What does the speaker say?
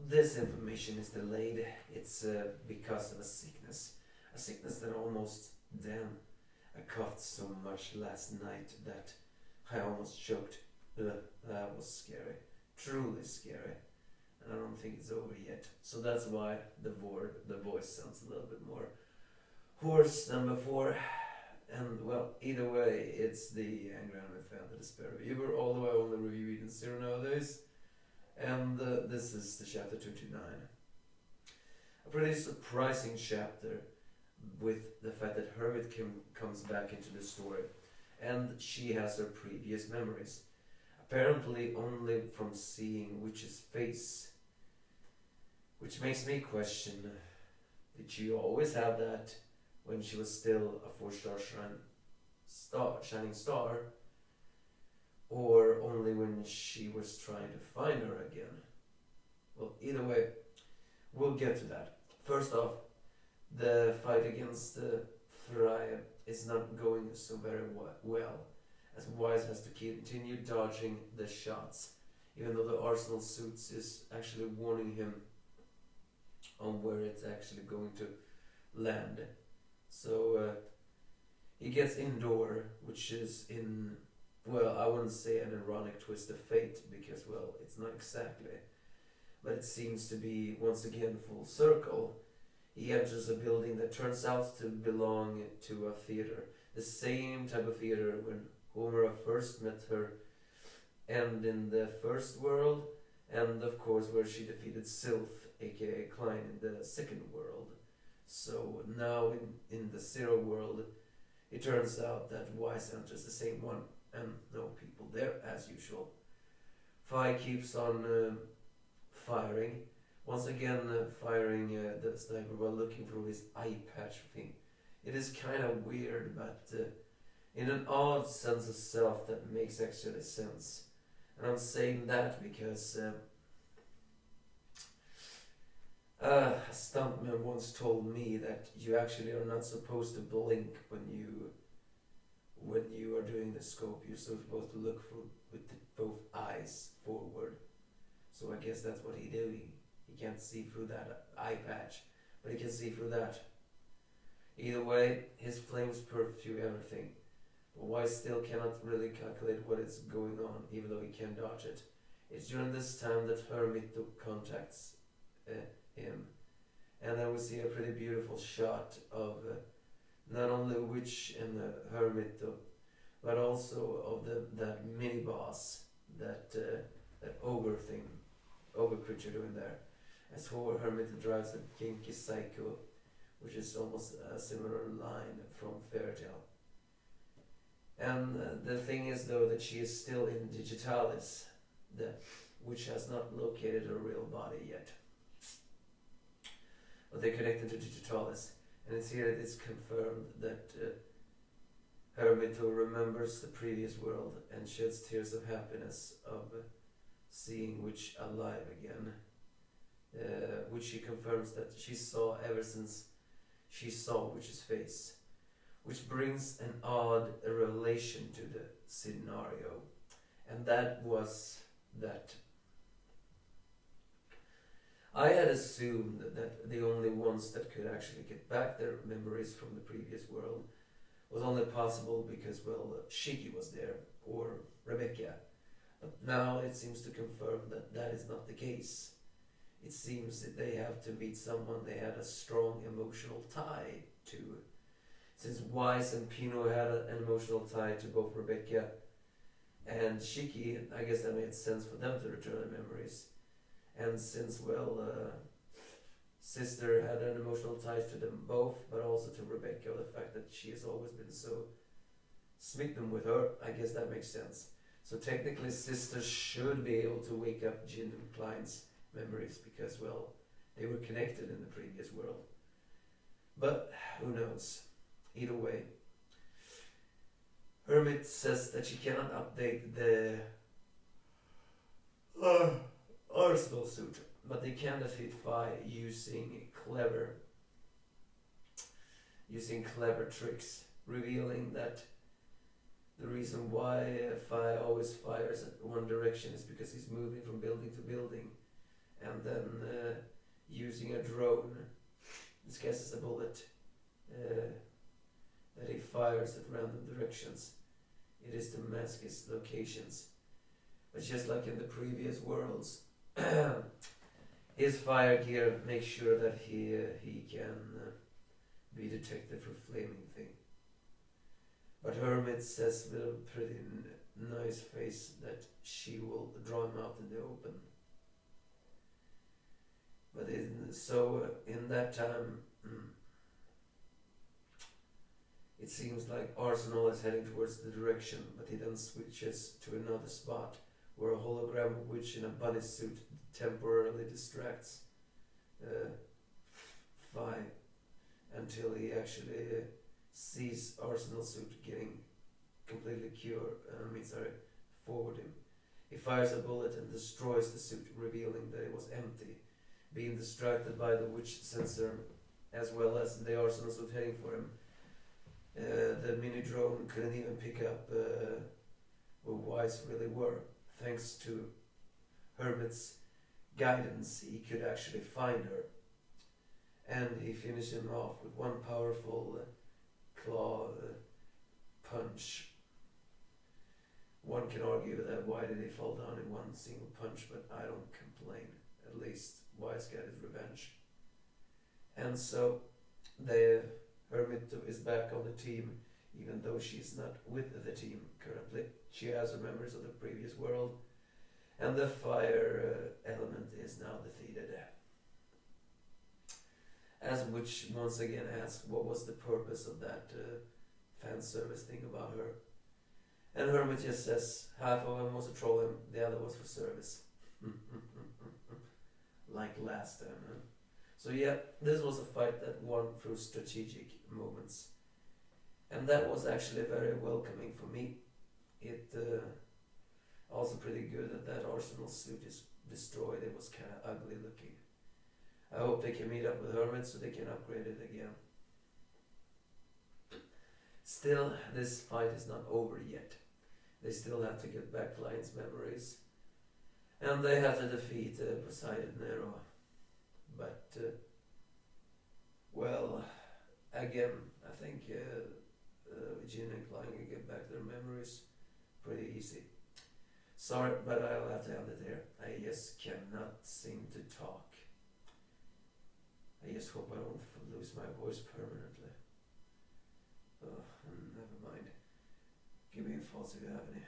this information is delayed. It's because of a sickness that almost damn. I coughed so much last night that I almost choked. That was scary, truly scary, and I don't think it's over yet. So that's why the voice sounds a little bit more hoarse than before. And well, either way, it's the Angry Anime Fan, the Despair Reviewer, although I only review Eden Zero nowadays. And this is the chapter 229. A pretty surprising chapter with the fact that Hermit comes back into the story, and she has her previous memories. Apparently only from seeing Witch's face. Which makes me question, did she always have that when she was still a 4-star shining star? Or only when she was trying to find her again? Well, either way, we'll get to that. First off, the fight against Freya is not going so very well, as Weiss has to continue dodging the shots, even though the arsenal suits is actually warning him on where it's actually going to land. So he gets indoor, which is in, well, I wouldn't say an ironic twist of fate, because, well, it's not exactly, but it seems to be once again full circle. He enters a building that turns out to belong to a theater, the same type of theater when Homura first met her, and in the first world, and of course where she defeated Sylph, aka Klein, in the second world. So now in the Zero world, it turns out that Weiss enters the same one, and no people there as usual. Fi keeps on firing, once again firing the sniper while looking through his eye patch thing. It is kind of weird, but in an odd sense of self that makes actually sense. And I'm saying that because a stuntman once told me that you actually are not supposed to blink when you are doing the scope. You're supposed to look through with both eyes forward. So I guess that's what he's doing. He can't see through that eye patch, but he can see through that. Either way, his flames pursue everything. But Weiss still cannot really calculate what is going on, even though he can dodge it. It's during this time that Hermit contacts him. And then we see a pretty beautiful shot of not only Witch and Hermit, but also of that mini boss, that ogre creature doing there. As Hermit drives a Genki Psycho, which is almost a similar line from Fairytale. And the thing is, though, that she is still in Digitalis, which has not located her real body yet. But they connected to Digitalis, and it's here that it's confirmed that Hermit remembers the previous world and sheds tears of happiness of seeing Witch alive again, which she confirms that she saw ever since she saw Witch's face, which brings an odd relation to the scenario, and that was that I had assumed that the only ones that could actually get back their memories from the previous world was only possible because, well, Shiki was there, or Rebecca. But now it seems to confirm that that is not the case. It seems that they have to meet someone they had a strong emotional tie to. Since Weiss and Pino had an emotional tie to both Rebecca and Shiki, I guess that made sense for them to return their memories. And since, well, Sister had an emotional tie to them both, but also to Rebecca, the fact that she has always been so smitten with her, I guess that makes sense. So technically Sister should be able to wake up Jin and Klein's memories because, well, they were connected in the previous world. But who knows? Either way, Hermit says that she cannot update the arsenal suit, but they can defeat Fi using clever tricks, revealing that the reason why Fi always fires at one direction is because he's moving from building to building, and then using a drone disguised as a bullet that he fires at random directions. It is to mask his locations. But just like in the previous worlds, his fire gear makes sure that he can be detected for flaming thing. But Hermit says with a pretty nice face that she will draw him out in the open. But in that time, it seems like Arsenal is heading towards the direction, but he then switches to another spot where a hologram witch in a bunny suit temporarily distracts Vi until he actually sees Arsenal's suit getting completely cured forward him. He fires a bullet and destroys the suit, revealing that it was empty. Being distracted by the witch sensor as well as the Arsenal suit heading for him, the mini drone couldn't even pick up where Weiss really were. Thanks to Hermit's guidance, he could actually find her. And he finished him off with one powerful claw punch. One can argue that why did he fall down in one single punch, but I don't complain. At least Weiss got his revenge. And so Hermit is back on the team, even though she's not with the team currently. She has her memories of the previous world, and the fire element is now defeated. As which once again asks what was the purpose of that fan service thing about her. And Hermit just says half of him was to troll him, the other was for service. Like last time, huh? So yeah, this was a fight that won through strategic moments. And that was actually very welcoming for me. It also pretty good that Arsenal suit is destroyed. It was kind of ugly looking. I hope they can meet up with Hermit so they can upgrade it again. Still, this fight is not over yet. They still have to get back Lion's memories. And they have to defeat Poseidon Nero. But, well, again, I think Jin and Klein can get back their memories pretty easy. Sorry, but I'll have to end it here. I just cannot seem to talk. I just hope I don't lose my voice permanently. Oh, never mind. Give me a thoughts if you have any.